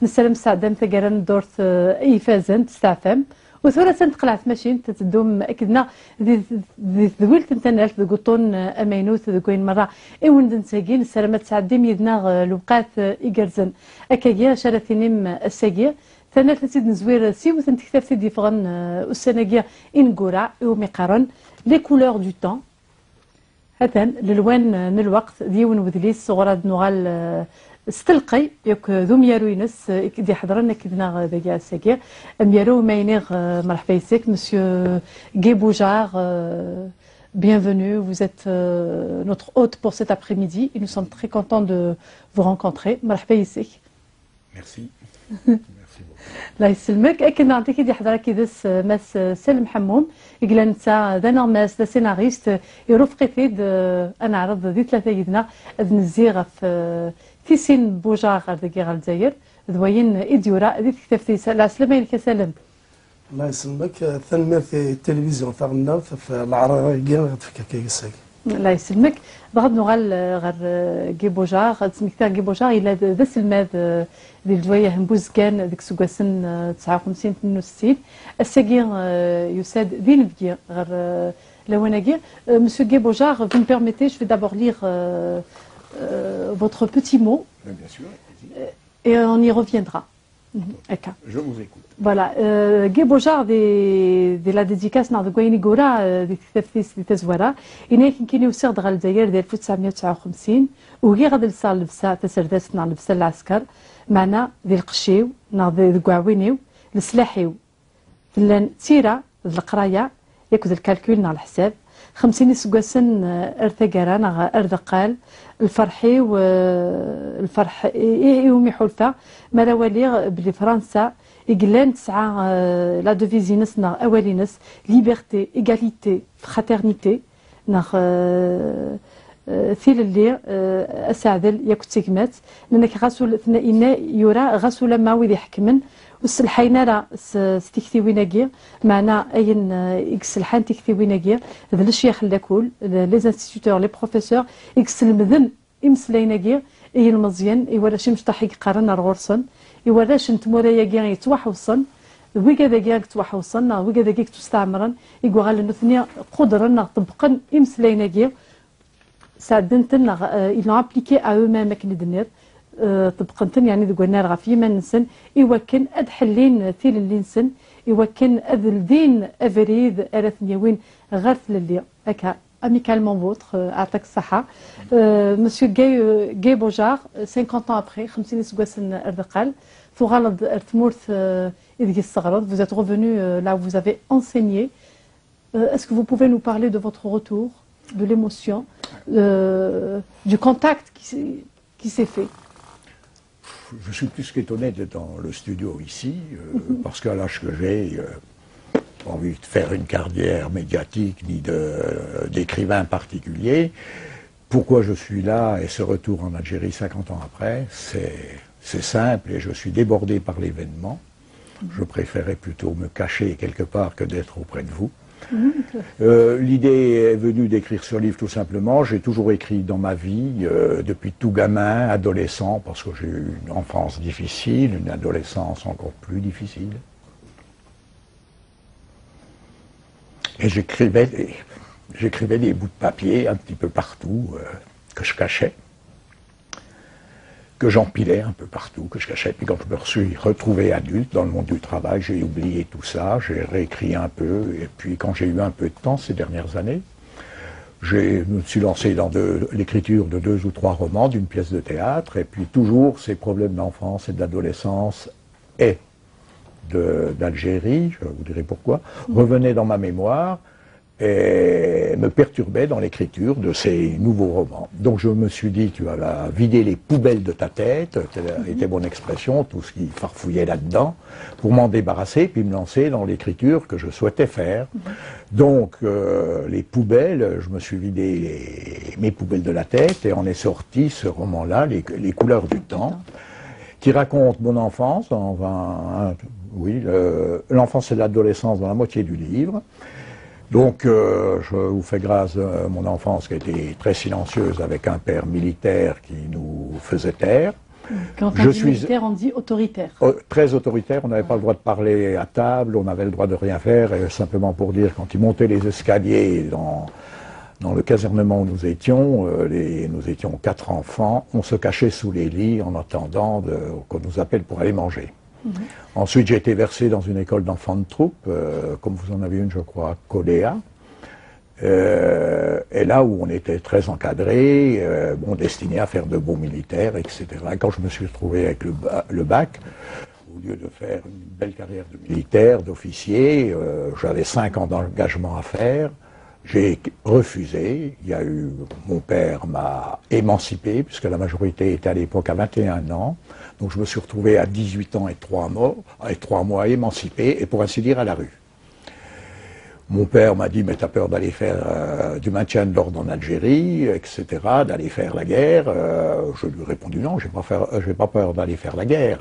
نسلم سعدان ثقران دورت أي فازن تستعفم وثورة تقلعت ماشين تتدوم أكدنا ذي ذويلت نتنالت ذي قطون أمينوث ذي كوين مرة إيون دنساقين السلامات سعدين يدنا لوقات إيقرزن أكاقيا شارثينيم الساقيا تنالت سيد نزوير سيوث نتكتاف سيدي فغن السناقيا إن قرع يوم يقارن لي كولور دو طون هذا للوان الوقت ديون وذليس صغراد نغال استلقي ياك ذو ميارو ينس دي حضرنا كدنا ذاك الساكير ميارو ماينيغ مرحبا يسك مسيو Guy Boujard bienvenue, vous êtes notre hôte pour cet après-midi et nous sommes très contents de vous rencontrer. مرحبا يسك. Merci. Merci beaucoup. الله يسلمك. أكيد نعطيك دي حضرة كيدس ماس سلم حموم يقول نتا ذا نورماس ذا سيناريست يرفقي فيد أنا عرض ذي ثلاثة يدنا أذ نزيغ في سين بوجار ذاكي غال الجزائر ذوين إديورا ذي تكتفتي العسلامة لك سلام. الله يسلمك ثنمر في التلفزيون تاعنا في العراقية في كيكساك. الله يسلمك بغض نغال غير كي بوجار تسميكتا كي بوجار إلا ذا سلماد ذي الجوية همبوز كان ذيك سوكاسن 59 62 الساقي يساد ذي نفكي غير لواناكي. Monsieur Guy Boujard, vous me permettez, je vais d'abord lire votre petit mot. Bien sûr. Et on y reviendra. Okay. Je vous écoute. Voilà. Guy Boujard de la dédicace نعرض كويني كورا دي تثفيس دي تزورا إني كان يوصل دغال الجزائر ديال 1959 وهي غادي لصال لبسا تسردات نعرض لبسا العسكر معنا ذي القشيو نعرض ذي كواعوينيو السلاحيو فلان تيرا ذي القرايه ياك ذي الكالكول نعرض الحساب 50 سكواسن ارثقران اردقال الفرحي والفرح يومي حلفه مراولي بلي فرنسا يقلان تسعة لا دوفيز نسنا اولي نس ليبرتي ايغاليتي فراترنيتي ناخ ثيل اللي اساعدل ياك تيكمات لانك غاسول ثنائنا يورا غاسول ما ويدي حكمن والسلحينا راه ستيكتيويناكي معنا اين اكس الحان تيكتيويناكي هذا الشيخ لاكول لي انستيتور لي بروفيسور اكس المذن امسلايناكي اي المزيان يوراش مشطح يقارن الغرسن يوراش نتمورايا كي يتوحوصن ويكا ذاك يتوحوصن ويكا ذاك تستعمرن يقول غال نثني قدرنا طبقا امسلايناكي ساعدنتنا ils l'ont appliqué à eux-mêmes كندنير طبقنتن يعني ذو قلنا راه في من نسن يوكن اد حلين ثيل اللي نسن يوكن اد الدين افريد ارثنيوين غير اللي هكا amicalement vôtre اعطاك الصحه monsieur Guy Boujard 50 ans après 50 سكواسن اردقال فغالض ارتمورث اذ الصغرض vous êtes revenu là où vous avez enseigné est-ce que vous pouvez nous parler de votre retour de l'émotion du contact qui s'est fait? Je suis plus qu'étonné d'être dans le studio ici, parce qu'à l'âge que j'ai, pas envie de faire une carrière médiatique ni d'écrivain particulier. Pourquoi je suis là et ce retour en Algérie 50 ans après, c'est simple et je suis débordé par l'événement. Je préférais plutôt me cacher quelque part que d'être auprès de vous. L'idée est venue d'écrire ce livre tout simplement. J'ai toujours écrit dans ma vie, depuis tout gamin, adolescent, parce que j'ai eu une enfance difficile, une adolescence encore plus difficile. Et j'écrivais des bouts de papier un petit peu partout, que je cachais, que j'empilais un peu partout, que je cachais. Puis quand je me suis retrouvé adulte dans le monde du travail, j'ai oublié tout ça, j'ai réécrit un peu. Et puis quand j'ai eu un peu de temps ces dernières années, je me suis lancé dans l'écriture de 2 ou 3 romans, d'une pièce de théâtre. Et puis toujours ces problèmes d'enfance et d'adolescence et d'Algérie, je vous dirai pourquoi, revenaient dans ma mémoire et me perturbait dans l'écriture de ces nouveaux romans. Donc je me suis dit, tu vas vider les poubelles de ta tête, était mon expression, tout ce qui farfouillait là-dedans, pour m'en débarrasser, puis me lancer dans l'écriture que je souhaitais faire. Donc les poubelles, je me suis vidé mes poubelles de la tête, et en est sorti ce roman-là, les couleurs du temps, qui raconte mon enfance, l'enfance et l'adolescence dans la moitié du livre. Donc, je vous fais grâce de mon enfance qui a été très silencieuse avec un père militaire qui nous faisait taire. Quand on dit militaire, on dit autoritaire. Très autoritaire, on n'avait pas le droit de parler à table, on avait le droit de rien faire, et simplement pour dire, quand ils montaient les escaliers dans le casernement où nous étions 4 enfants, on se cachait sous les lits en attendant qu'on nous appelle pour aller manger. Ensuite, j'ai été versé dans une école d'enfants de troupe, comme vous en avez une, je crois, Coléa. Et là où on était très encadré, destiné à faire de beaux militaires, etc. Et quand je me suis retrouvé avec le bac, au lieu de faire une belle carrière de militaire, d'officier, j'avais 5 ans d'engagement à faire. J'ai refusé. Mon père m'a émancipé, puisque la majorité était à l'époque à 21 ans. Donc je me suis retrouvé à 18 ans et 3 mois émancipé, et pour ainsi dire à la rue. Mon père m'a dit, mais t'as peur d'aller faire du maintien de l'ordre en Algérie, etc., d'aller faire la guerre. Je lui ai répondu, non, j'ai pas peur d'aller faire la guerre.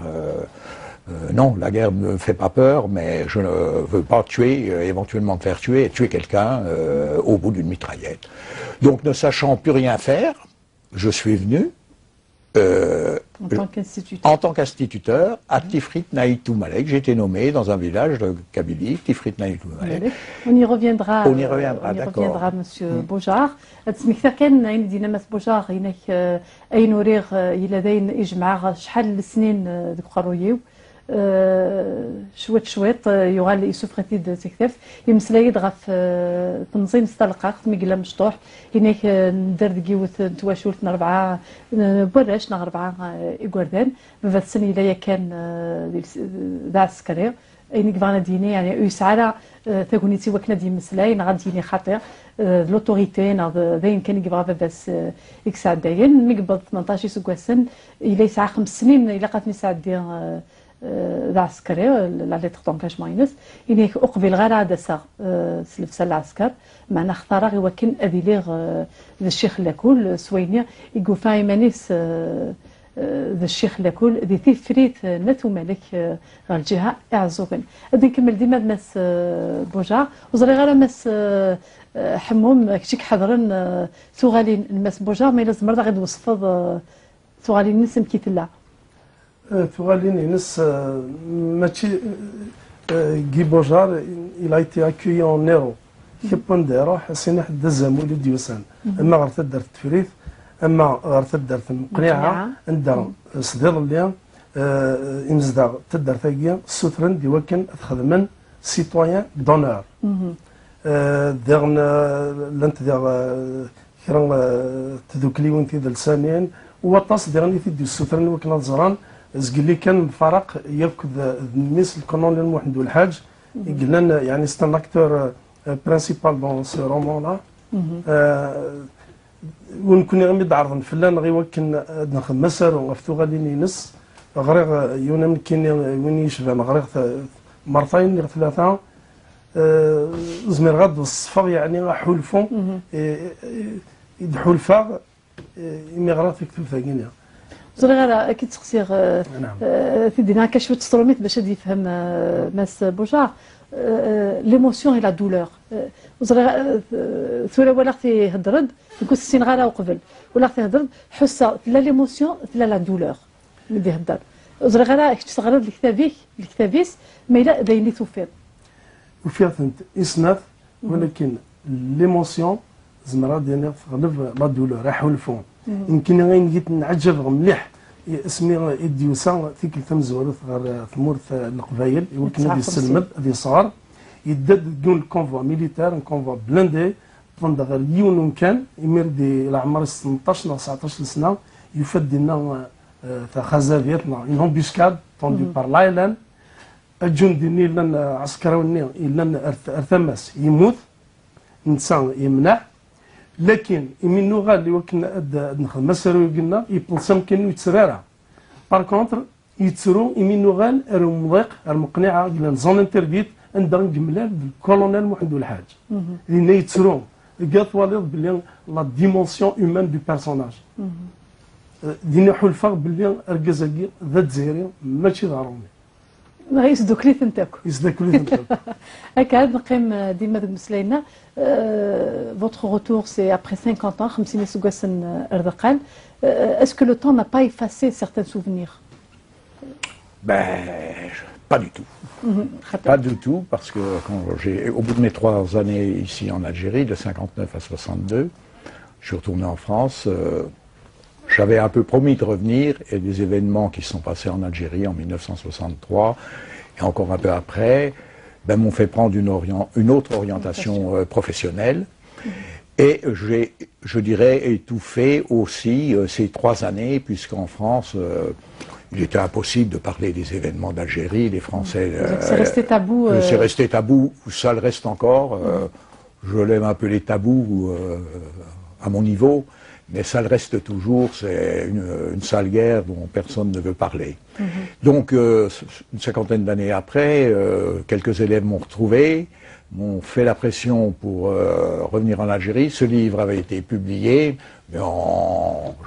Non, la guerre ne me fait pas peur, mais je ne veux pas tuer, éventuellement me faire tuer et tuer quelqu'un au bout d'une mitraillette. Donc, ne sachant plus rien faire, je suis venu en tant qu'instituteur à Tifrit Naïtou Malek. J'ai été nommé dans un village de Kabylie, Tifrit Naïtou Malek. On y reviendra. D'accord. Monsieur بوجار. تسميك كان عين دينا مس بوجار هناك أي نوريغ يلدين إجماع شحال السنين ذك قرويو. شويت يغال يسوف غتيد تكتف يمسلايد غف تنظيم ستلقاق ميقلا مشطوح هناك ندير دقيوث تواشولتنا 4 براشنا 4 إيكوردان بفات السنة إلا كان ذا عسكري أين كفانا ديني يعني يسعى تاكونيتي وكنا دي مسلاي نغاد ديني خاطر لوتوريتي نغاد ذاين كان يبغى بس يكسع داين ميقبض 18 سكواسن إلا يسعى 5 سنين إلا قاتني سعدي العسكري لا ليتر دونكاجمون ينس إنك أقبل غير عدسة سلفسا العسكر معنا اختار غي وكن أبيليغ ذا الشيخ لاكول سوينيا يقول فاي مانيس ذا الشيخ لاكول ذي تفريت نتو مالك الجهة اعزوكن هذا نكمل ديما مس بوجا وزري غير مس حموم كشيك حضرن ثغالين المس بوجا ما لازم مرضى غير وصفض ثغالين نسم كيتلا Guy Bojar, il a été accueilli en Néro. كبنديرو حسينا حد الزامو اللي ديوسان اما غير تدار التفريث اما غير تدار المقنعه عندها صدير اللي يمزدا تدار ثاقيه السوترن دي وكن تخدمن سيتويان دونور ديرن لانت دير كرا تذوكلي وانت ذا لسانين وطاس ديرني تدي السوترن وكنا زران زقلي كان فرق يركض الميس القانون الموحد والحاج قلنا يعني سي ان اكتور برينسيبال دون سو رومون لا ونكون غير عرض فلان غير وكن نخدم مسار وغفتو غادي نس غريغ يونا مكين وين يشبان غريغ مرتين 3 زمير غاد الصفر يعني حلفون يدحوا الفاغ يمي غرا تكتب ثاقينيا زرغا كي تسقسي في دينا كشوت ستروميت باش يفهم ماس بوجار ليموسيون هي لا دولور زرغا ثولا ولا اختي هضرد يقول السين غالا وقبل ولا اختي هضرد حسه لا ليموسيون لا لا دولور اللي يهضر زرغا كي تغرد الكتابيس ما الا دايني توفير وفيها اسناف ولكن ليموسيون زمرا ديالنا تغلب لا دولور راح الفون يمكن غير نجيت نعجب مليح اسمي اديوسا تيك تمزورث غير ثمورث القبايل يمكن هذه السلمد هذه صغار يدد دون الكونفوا ميليتير كونفوا بلاندي طند غير يون كان يمر دي العمر 18 19 سنه يفد لنا خزافيتنا انهم بيسكاد طوندي بار لايلان الجندي لان عسكروني لان ارتمس يموت انسان يمنع لكن من نوغا اللي وكنا نخدم مسارو قلنا يبلصم كانوا يتسرارا بار كونتر يتسرو من نوغال المضيق المقنعه قلنا زون انترديت عندنا جملال بالكولونيل محمد الحاج لان يتسرو لقات والد بلي لا ديمونسيون هيومان دو بيرسوناج دينا حلفه بلي اركزاكي ذات زيري ماشي ضروري غيسدوك لي ثنتاك يصدق لي ثنتاك. هكا نقيم ديما ذوك مسلاينا. Votre retour c'est après 50 ans 50 سكواس اردقال. Est-ce que le temps n'a pas effacé certains souvenirs? Pas du tout. Pas du tout, parce que au bout de mes 3 années ici en Algérie, de 59 à 62, je suis retourné en France. J'avais un peu promis de revenir, et des événements qui se sont passés en Algérie en 1963 et encore un peu après m'ont fait prendre une autre orientation professionnelle. Et j'ai, je dirais, étouffé aussi ces 3 années, puisqu'en France, il était impossible de parler des événements d'Algérie. Les Français... c'est resté tabou. C'est resté tabou, ça le reste encore. Je lève un peu les tabous à mon niveau, mais ça le reste toujours. C'est une sale guerre dont personne ne veut parler. Donc, une 50aine d'années après, quelques élèves m'ont retrouvé, m'ont fait la pression pour revenir en Algérie. Ce livre avait été publié, mais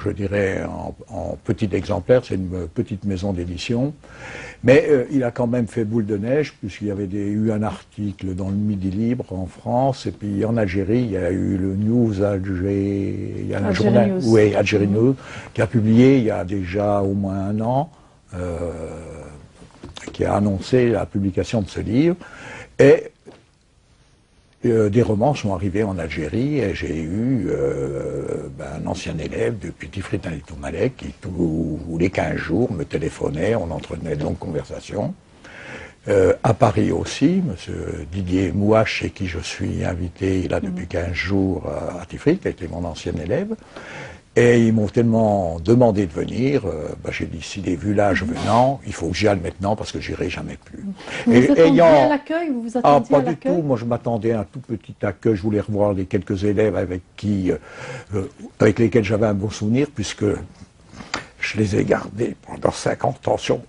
je dirais en petit exemplaire. C'est une petite maison d'édition. Mais il a quand même fait boule de neige, puisqu'il y avait eu un article dans le Midi Libre en France, et puis en Algérie, il y a eu le News Alger, il y a un journal, News. Oui, Algérie News, qui a publié il y a déjà au moins 1 an, qui a annoncé la publication de ce livre. Et des romans sont arrivés en Algérie, et j'ai eu un ancien élève depuis Tifrit Malek qui tous les 15 jours me téléphonait, on entretenait de longues conversations. À Paris aussi, M. Didier Mouache, chez qui je suis invité là depuis 15 jours à Tifrit, qui était mon ancien élève. Et ils m'ont tellement demandé de venir, j'ai décidé, vu l'âge venant, il faut que j'y aille maintenant parce que j'irai jamais plus. Vous vous attendiez à l'accueil? Vous vous attendiez pas à du l'accueil? tout. Moi, je m'attendais à un tout petit accueil. Je voulais revoir les quelques élèves avec lesquels j'avais un bon souvenir, puisque je les ai gardés pendant 50 ans sur...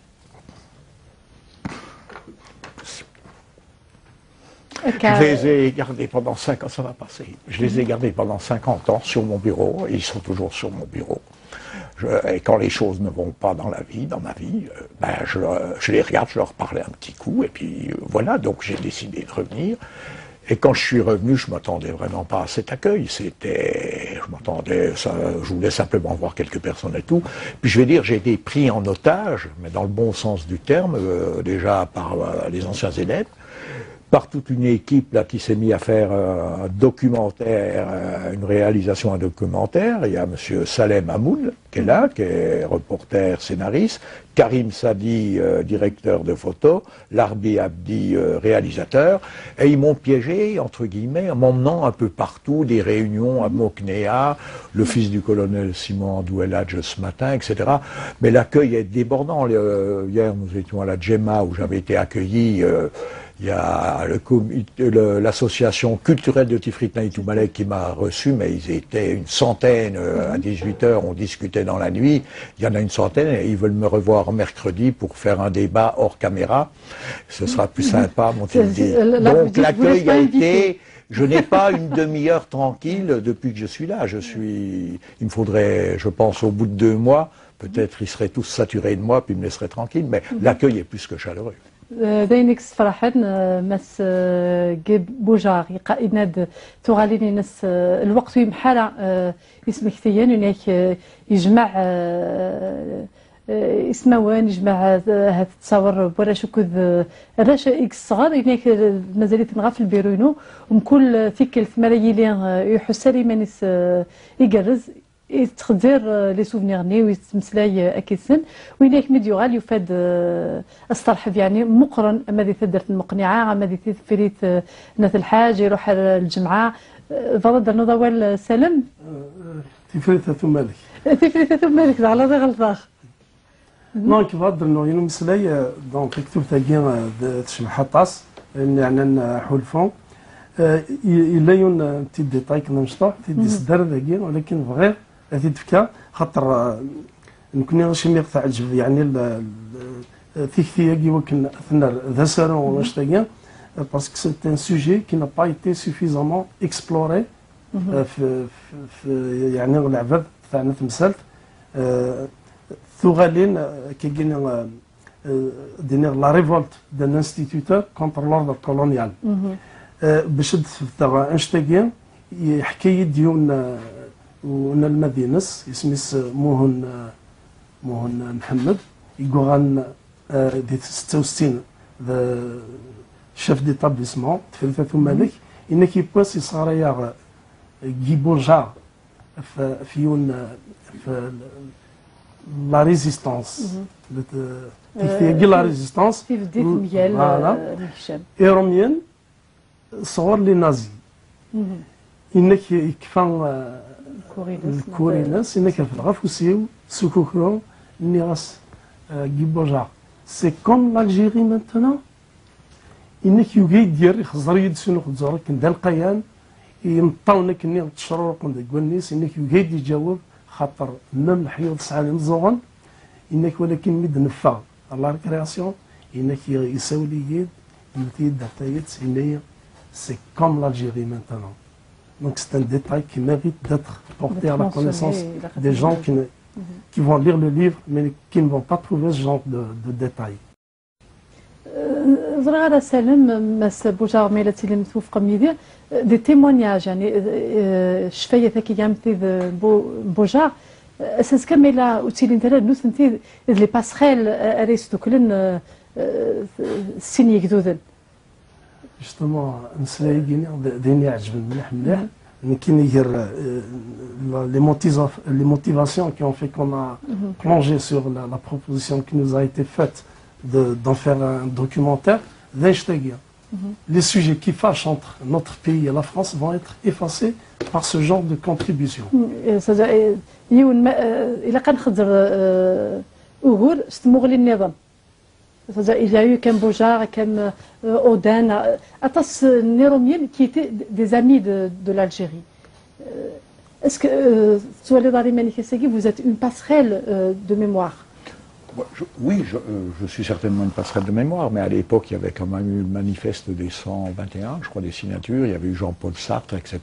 Je les ai gardés pendant 5 ans, ça va passer. Je les ai gardés pendant 50 ans sur mon bureau, et ils sont toujours sur mon bureau. Et quand les choses ne vont pas dans ma vie, je les regarde, je leur parlais un petit coup, et puis voilà, donc j'ai décidé de revenir. Et quand je suis revenu, je m'attendais vraiment pas à cet accueil. Je voulais simplement voir quelques personnes et tout. Puis je vais dire, j'ai été pris en otage, mais dans le bon sens du terme, déjà par les anciens élèves, par toute une équipe là qui s'est mise à faire un documentaire, une réalisation, un documentaire. Il y a M. Salem Hamoud qui est là, qui est reporter, scénariste, Karim Sadi, directeur de photo, Larbi Abdi, réalisateur, et ils m'ont piégé, entre guillemets, en m'emmenant un peu partout, des réunions à Moknea, le fils du colonel Simon Doueladj ce matin, etc. Mais l'accueil est débordant. Hier, nous étions à la Djemma où j'avais été accueilli. Il y a l'association culturelle de Tifrit Malek qui m'a reçu, mais ils étaient une centaine à 18h, on discutait dans la nuit. Il y en a une centaine et ils veulent me revoir mercredi pour faire un débat hors caméra. Ce sera plus sympa, m'ont-ils dit. Donc l'accueil a été... Je n'ai pas une demi-heure tranquille depuis que je suis là. Il me faudrait, je pense, au bout de 2 mois, peut-être ils seraient tous saturés de moi, puis ils me laisseraient tranquille, mais l'accueil est plus que chaleureux. داينك فرحان مس جيب بوجاري قائد تغاليني نس الوقت يمحل اسمك ثيان هناك يجمع اسموان يجمع هاد التصاور برا شكوذ راش اكس صغار هناك مازالت نغا في البيرونو ومكل ثيكل ثمرايلين يحسري مانيس يقرز يتخدر لي سوفنيغني ويتمسلاي اكيسن ويناك ميديوغال يفاد استرحب يعني مقرن اما دي ثدرت المقنعه اما دي فريت ناث الحاج يروح الجمعه ضد نضوال سلم تفريت ثمالك تفريت ثمالك على ذا غلطاخ دونك فادر انه ينو مسلاي دونك كتب ثاكي تشبح طاس يعني حلفون الا يون تي ديتاي كنا نشطح تي صدر ذاكي ولكن بغير هذه تفكا خاطر نكون شي ميقطع الجبد يعني ثيكتي كي وكن ثنا ذا سارون ولا شتاكيا باسكو سي ان سوجي كي نا با ايتي سوفيزامون اكسبلوري في يعني العباد تاعنا تمثلت ثغالين كي قلنا la révolte d'un instituteur contre l'ordre colonial. باش تفتح انشتاقين حكاية ديون المدينس اسميس موهن محمد يقول دي 66 شيف ديتابليسمون تفلتة مالك انك يباس يصاريا كي بورجا في لا ريزيستانس كي لا ريزيستانس في بديت ميال الهشام ايروميان صور لي نازي انك يكفى الكوريناس انك في الغفوسيو سكوكرو نيغاس كيبوجا سي كوم l'Algérie maintenant انك يوغي دير خزر يد سنو خزر كندا القيان ينطونك ني تشرور كندا كوالنيس انك يوغي يجاوب خاطر مام الحيوض سعالي مزوغن انك ولكن ميد نفا لا ريكرياسيون انك يساوي لي يد يمتيد داتايت انايا سي كوم l'Algérie maintenant. Donc c'est un détail qui mérite d'être porté à la connaissance des gens qui vont lire le livre mais qui ne vont pas trouver ce genre de détails. زرغارة سالم مس بوجار ميلاتي اللي متوفقة ميديا دي تيمونياج يعني شفاية ثاكي جامتي بوجار اساس كاملة وتيلين تلا نوث انتي لي باسخيل اريستو كلن السيني جدودن Justement, ديني عجبني مليح كاين يدير les motivations qui ont fait qu'on a plongé sur la proposition qui nous a été faite d'en faire un documentaire. Les sujets qui fâchent entre notre pays et la France vont être effacés par ce genre de contribution. إلا كان خضر أغور استمغلي النظام. Il y a eu Kambodja, Oden, Atas Néromiel qui étaient des amis de l'Algérie. Est-ce que, vous êtes une passerelle de mémoire? Oui, je suis certainement une passerelle de mémoire, mais à l'époque, il y avait quand même eu le manifeste des 121, je crois, des signatures. Il y avait eu Jean-Paul Sartre, etc.,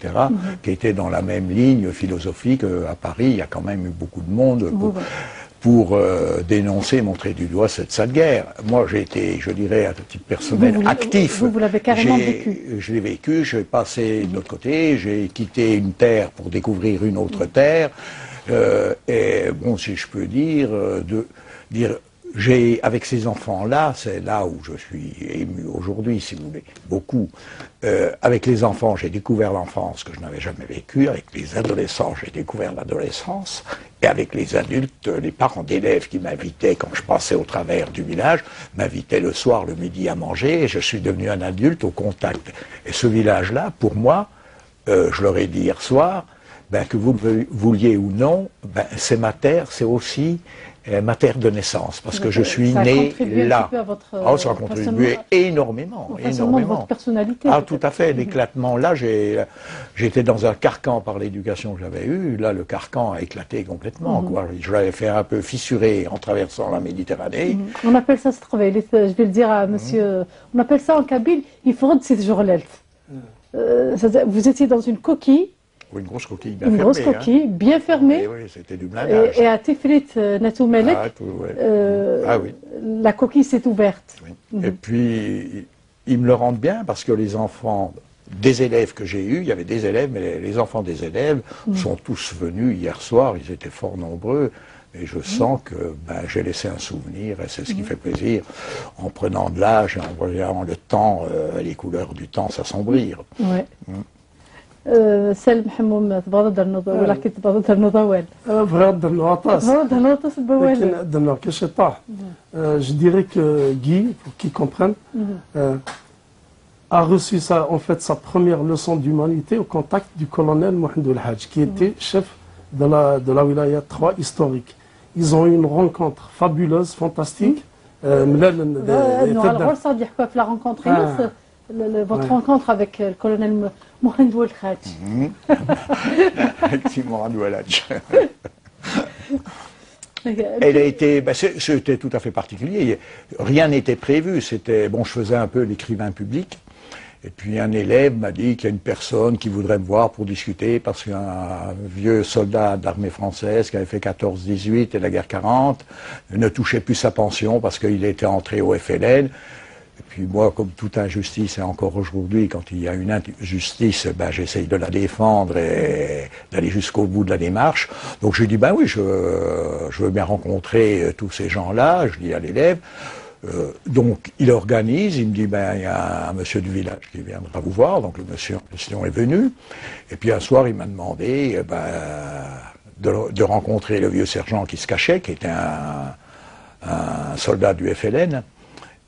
qui étaient dans la même ligne philosophique. À Paris, il y a quand même eu beaucoup de monde pour dénoncer, montrer du doigt cette sale guerre. Moi, j'ai été, je dirais, à titre personnel, actif. Vous l'avez carrément vécu. Je l'ai vécu, j'ai passé de l'autre côté, j'ai quitté une terre pour découvrir une autre terre. Et bon, si je peux dire, avec ces enfants-là, c'est là où je suis ému aujourd'hui, si vous voulez, beaucoup. Avec les enfants, j'ai découvert l'enfance que je n'avais jamais vécue. Avec les adolescents, j'ai découvert l'adolescence. Et avec les adultes, les parents d'élèves qui m'invitaient, quand je passais au travers du village, m'invitaient le soir, le midi à manger. Et je suis devenu un adulte au contact. Et ce village-là, pour moi, je leur ai dit hier soir, que vous vouliez ou non, c'est ma terre, c'est aussi ma terre de naissance, parce que je suis né là. Ça a contribué énormément, énormément. Votre personnalité. Ah, tout à fait. L'éclatement, là, j'étais dans un carcan par l'éducation que j'avais eue. Là, le carcan a éclaté complètement. Quoi. Je l'avais fait un peu fissurer en traversant la Méditerranée. On appelle ça, je vais le dire à monsieur, on appelle ça en kabyle, il faut rendre cette journée. Vous étiez dans une coquille. Une grosse coquille bien fermée. Une grosse coquille bien fermée. Oui, c'était du blindage. Et à Tifrit Natoumelek, la coquille s'est ouverte. Oui. Et puis, ils me le rendent bien parce que les enfants des élèves que j'ai eus, il y avait des élèves, mais les enfants des élèves sont tous venus hier soir, ils étaient fort nombreux. Et je sens que j'ai laissé un souvenir, et c'est ce qui fait plaisir, en prenant de l'âge et en voyant le temps, les couleurs du temps s'assombrir. Ouais. سالم حموم تبغى تهضر النضال ولا كي تبغى تهضر النضال بغا نهضر الوطاس لكن هضرنا كاش طاح je dirais que Guy pour qu'il comprenne a reçu sa première leçon d'humanité au contact du colonel Mohamed El Hadj qui était chef de la wilaya 3 historique. Ils ont eu une rencontre fabuleuse, fantastique. la rencontre votre rencontre avec le colonel Mohamed El Hadj. Avec Mohamed El Hadj. Elle a été, c'était tout à fait particulier. Rien n'était prévu. C'était bon, je faisais un peu l'écrivain public. Et puis un élève m'a dit qu'il y a une personne qui voudrait me voir pour discuter parce qu'un vieux soldat d'armée française qui avait fait 14-18 et la guerre 40 ne touchait plus sa pension parce qu'il était entré au FLN. Et puis moi, comme toute injustice, et encore aujourd'hui, quand il y a une injustice, ben, j'essaye de la défendre et d'aller jusqu'au bout de la démarche. Donc je lui dis, ben oui, je veux bien rencontrer tous ces gens-là, je dis à l'élève. Donc il organise, il me dit ben il y a un monsieur du village qui viendra vous voir, donc le monsieur en question est venu, et puis un soir il m'a demandé de rencontrer le vieux sergent qui se cachait, qui était un soldat du FLN,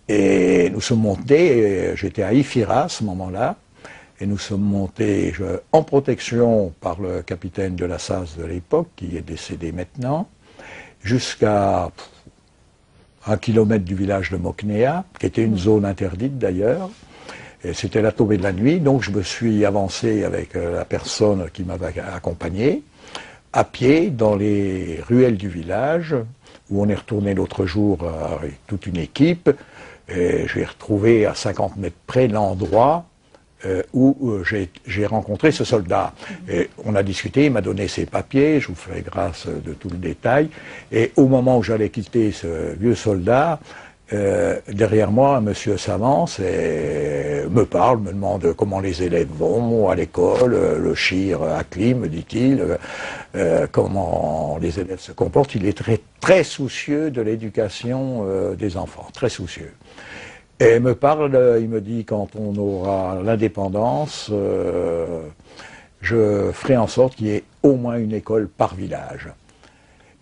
et nous sommes montés, j'étais à Ifira à ce moment-là, et nous sommes montés en protection par le capitaine de la SAS de l'époque, qui est décédé maintenant, jusqu'à 1 kilomètre du village de Moknéa, qui était une zone interdite d'ailleurs. Et c'était la tombée de la nuit, donc je me suis avancé avec la personne qui m'avait accompagné, à pied, dans les ruelles du village, où on est retourné l'autre jour avec toute une équipe. Et j'ai retrouvé à 50 mètres près l'endroit où j'ai rencontré ce soldat. Et on a discuté, il m'a donné ses papiers, je vous ferai grâce de tout le détail. Et au moment où j'allais quitter ce vieux soldat, derrière moi, un monsieur s'avance et me parle, me demande comment les élèves vont à l'école, le chir Akli, me dit-il, comment les élèves se comportent. Il est très, très soucieux de l'éducation des enfants, très soucieux. Et il me parle, il me dit, quand on aura l'indépendance, je ferai en sorte qu'il y ait au moins une école par village.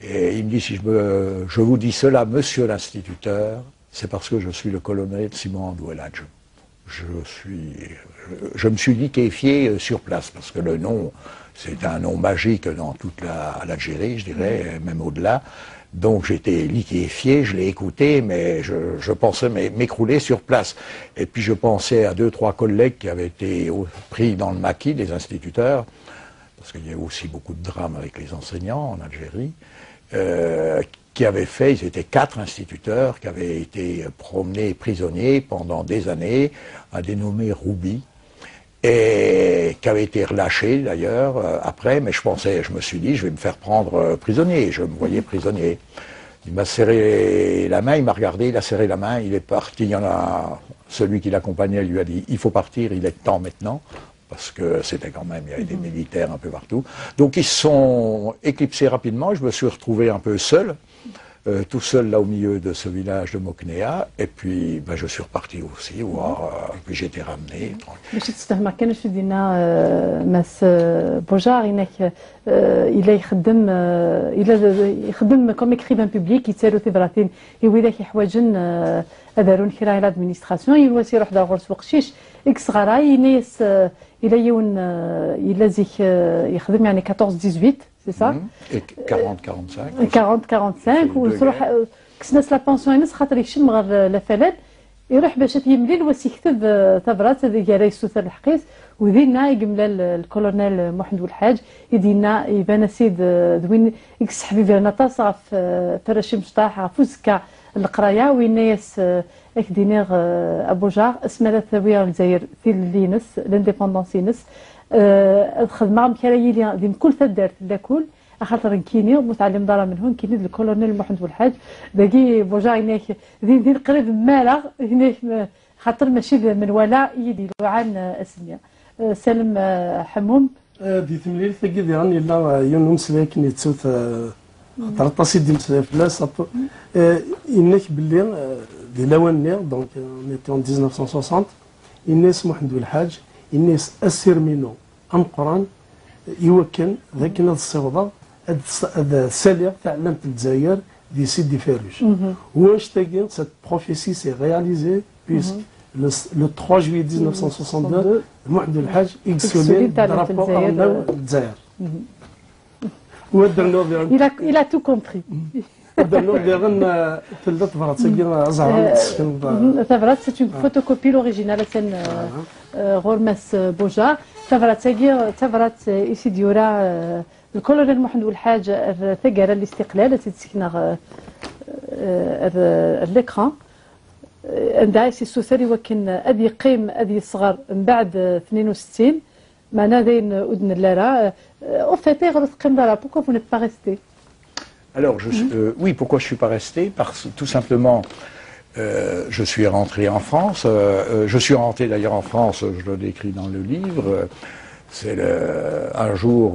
Et il me dit, si je vous dis cela, monsieur l'instituteur, c'est parce que je suis le colonel Simon Andoueladj. Je me suis liquéfié sur place, parce que le nom, c'est un nom magique dans toute l'Algérie, je dirais, même au-delà. Donc j'étais liquéfié, je l'ai écouté, mais je pensais m'écrouler sur place. Et puis je pensais à 2-3 collègues qui avaient été pris dans le maquis, des instituteurs, parce qu'il y a aussi beaucoup de drames avec les enseignants en Algérie, qui avaient fait, ils étaient 4 instituteurs qui avaient été promenés prisonniers pendant des années, un dénommé Roubi, et qui avait été relâché d'ailleurs après, mais je me suis dit, je vais me faire prendre prisonnier, je me voyais prisonnier. Il m'a serré la main, il m'a regardé, il a serré la main, il est parti, il y en a, celui qui l'accompagnait lui a dit, il faut partir, il est temps maintenant, parce que c'était quand même, il y avait des militaires un peu partout. Donc ils se sont éclipsés rapidement, je me suis retrouvé un peu seul, tout seul là au milieu de ce village de Moknéa, et puis ben, je suis reparti aussi, et puis j'ai été ramené. باش تستفهم كانش دينا ماس بوجار انك الى يخدم كوم اكريفان بوبليك يتسالو تبراتين وذاك يحواجن ادارون كرا لادمينستراسيون يلواسي يروح داغور سوق شيش اكس غراي ناس الى يون الى زيك يخدم يعني 14 18 سي صا 40 45 وصروح كسناس لا بونسيون ناس خاطر يشم غير لا فلان يروح باش يملي واش يكتب تبرات هذيك راه يسوث الحقيس وذينا يقمل الكولونيل محمد والحاج يدينا يبان سيد دوين يكس حبيبي انا تصا في فراشي مشطاح فوزكا القرايه وين ناس اكدينيغ ابو جار اسمها الثويه الجزائر في لينس لانديبوندونسينس الخدمه مكرايلي ديم كل ثدارت لاكل خاطر كيني متعلم دار من هون كيني الكولونيل محمد والحاج باقي بوجا هناك دين قريب مالغ هناك خاطر ماشي من ولا يدي عن اسميا سالم حموم دي ثمليل ثقي راني لا يوم مسلاكني تسوت خاطر تصيد ديم فلاس انك باللي دي لوانير دونك نيتي اون 1960 الناس محمد والحاج الناس اسيرمينو ام قران يوكل ذاك الصوضه هذا السالير تاع علامه الجزائر دي سيدي فاروش واش تاكين سيت بروفيسي سي رياليزي بيسك le 3 juillet 1962 محمد الحاج اكسولي درابور الجزائر il a tout compris ودرنا ديالنا ثلاث فرات سكين زهر ثبرات c'est une photocopie l'original سن غورمس بوجا ثبرات ايسي ديورا الكولونيل محمد والحاج ثقر الاستقلال تتسكنا الاكران عندها سي سوثري ولكن ادي قيم ادي صغر من بعد 62 معنا داين ودن لارا او فيتي غير تقيم لارا بوكو فو نيت با ريستي. Alors, oui, pourquoi je ne suis pas resté? Parce que tout simplement, je suis rentré en France. Je suis rentré d'ailleurs en France, je le décris dans le livre. C'est un jour,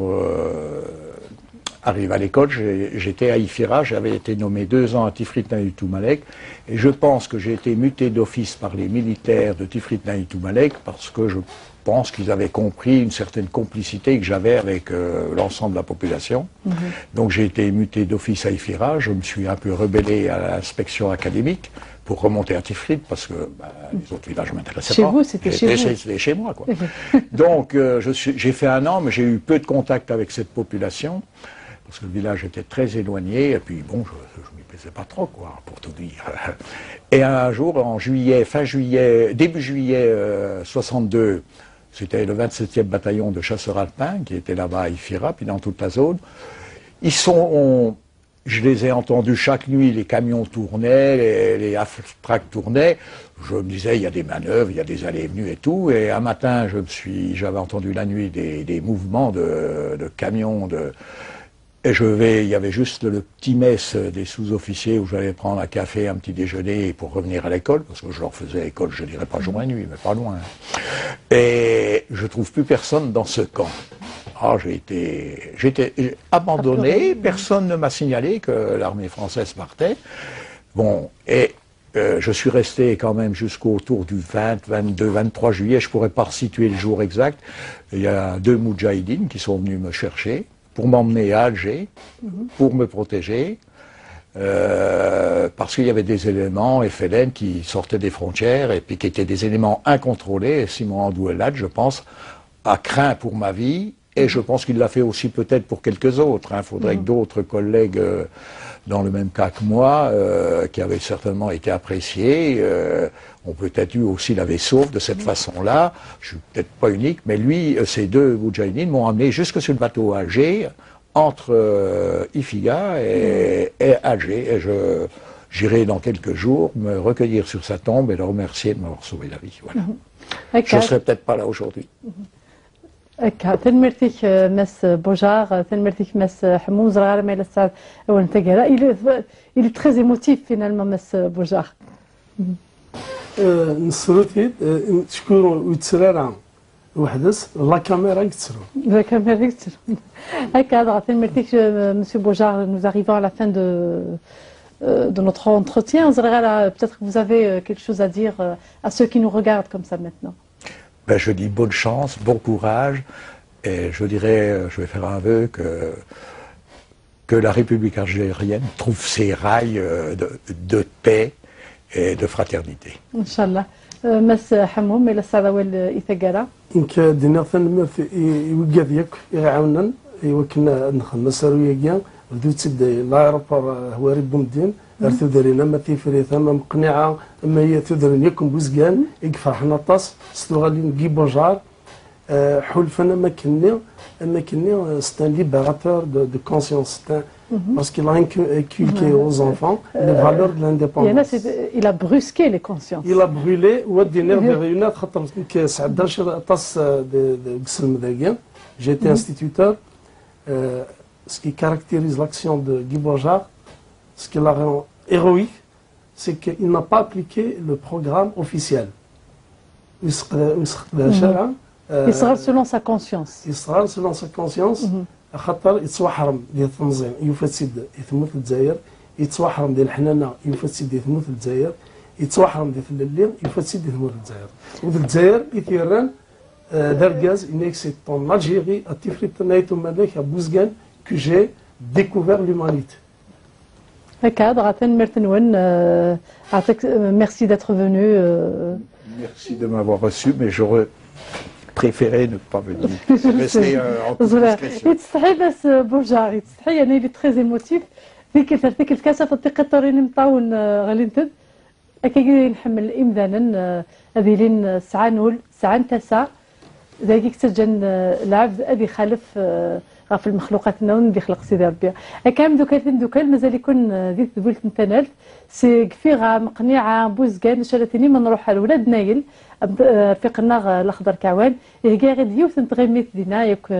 arrive à l'école, j'étais à Ifira, j'avais été nommé 2 ans à Tifrit Naïtou Malek, et je pense que j'ai été muté d'office par les militaires de Tifrit Naïtou Malek parce que je pense qu'ils avaient compris une certaine complicité que j'avais avec l'ensemble de la population. Donc j'ai été muté d'office à Ifira, je me suis un peu rebellé à l'inspection académique pour remonter à Tifrit parce que les autres villages ne m'intéressaient pas. Chez vous, c'était chez vous. C'était chez moi, quoi. Donc j'ai fait 1 an, mais j'ai eu peu de contact avec cette population parce que le village était très éloigné et puis bon, je ne m'y plaisais pas trop, quoi, pour tout dire. Et un jour, en juillet, début juillet 62, c'était le 27e bataillon de chasseurs alpins qui était là-bas à Ifira, puis dans toute la zone. Je les ai entendus chaque nuit, les camions tournaient, les half-tracks tournaient. Je me disais, il y a des manœuvres, il y a des allées et venues et tout. Et un matin, j'avais entendu la nuit des mouvements de camions. Et il y avait juste le petit mess des sous-officiers où j'allais prendre un café, un petit déjeuner pour revenir à l'école, parce que je leur faisais l'école, je dirais pas jour et nuit, mais pas loin. Et je trouve plus personne dans ce camp. Ah, j'étais abandonné, personne ne m'a signalé que l'armée française partait. Bon, et je suis resté quand même jusqu'autour du 20, 22, 23 juillet, je pourrais pas resituer le jour exact. Il y a 2 moudjahidines qui sont venus me chercher pour m'emmener à Alger, pour me protéger, parce qu'il y avait des éléments FLN qui sortaient des frontières et puis qui étaient des éléments incontrôlés. Et Simon Andouelade, je pense, a craint pour ma vie, et je pense qu'il l'a fait aussi peut-être pour quelques autres. Il faudrait que d'autres collègues dans le même cas que moi, qui avaient certainement été appréciés, ont peut-être eu aussi la vaisseau de cette façon-là. Je suis peut-être pas unique, mais lui, ces 2 moudjahidines m'ont amené jusque sur le bateau à Alger, entre Ifiga et Alger. Et j'irai dans quelques jours me recueillir sur sa tombe et le remercier de m'avoir sauvé la vie. Voilà. Je ne serais peut-être pas là aujourd'hui. تنمرتيك مس بوجار تنمرتيك مس حموم زرار ميلا السعد او نتاقرا il est très émotif finalement مس بوجار نصروتي تشكر ويتسرارا وحدث لا كاميرا يكتسرو لا كاميرا يكتسرو هكا تنمرتيك مسيو بوجار nous arrivons à la fin de notre entretien. Peut-être que vous avez quelque chose à dire à ceux qui nous regardent comme ça maintenant. Ben, je dis bonne chance, bon courage, et je dirais, je vais faire un vœu que la République algérienne trouve ses rails de paix et de fraternité. Inch'Allah. مس حموم إلى السعادة والإثقالة. إنك دينا ثنمر يوقف يك يعاونن وكنا نخدم سروية كيا بدو تسد لا ربر هو رب مدين أرثو درينا ما تيفريثا ما مقنعة ما هي تدرن يكون بوزقان يكفرحنا طاس ستوغالي نجي بوجار حلفنا ما كني c'est un libérateur de conscience parce qu'il a inculqué aux enfants les valeurs de l'indépendance. Il a brusqué les consciences. Il a brûlé ودينا بريونات خاطر كسعد 11 طاس قسم ذاكيا. J'ai été instituteur. Ce qui caractérise l'action de Guy Bojar, ce qui la rend héroïque, c'est qu'il n'a pas appliqué le programme officiel. Il sera selon sa conscience. Il sera selon sa conscience. خاطر يتوحرم ديال التنظيم يفسد يثمث الجزائر، يتوحرم ديال الحنانه يفسد يثمث الجزائر، يتوحرم ديال الليل يفسد يثمث الجزائر. والجزائر يثيران d'Argaz, c'est en Algérie, à Tifrit Naïtou Malek, à Bouzgan, que j'ai découvert l'humanité. Merci d'être venu. Merci de m'avoir reçu, mais j'aurais préféré ne pas venir. Rester en toute discrétion. Il est très émotif. ذيك الكاسه في الدقه الطورين مطاون غالي نحمل امذانا هذه لين ساعه نول ساعه تسع ذاك تجن العبد ادي خالف غاف المخلوقات النون اللي خلق سيدي ربي كامل دوكال مازال يكون ديك ذبولت نتنال سي كفيغا مقنعه بوزكان شراتني من نروح على ولاد نايل رفيقنا الاخضر كعوان يلقى غير ديوث نتغميت دينا ياك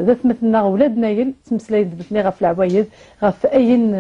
ذات مثلنا ولاد نايل تمسلاين دبتني غاف العوايد غاف اين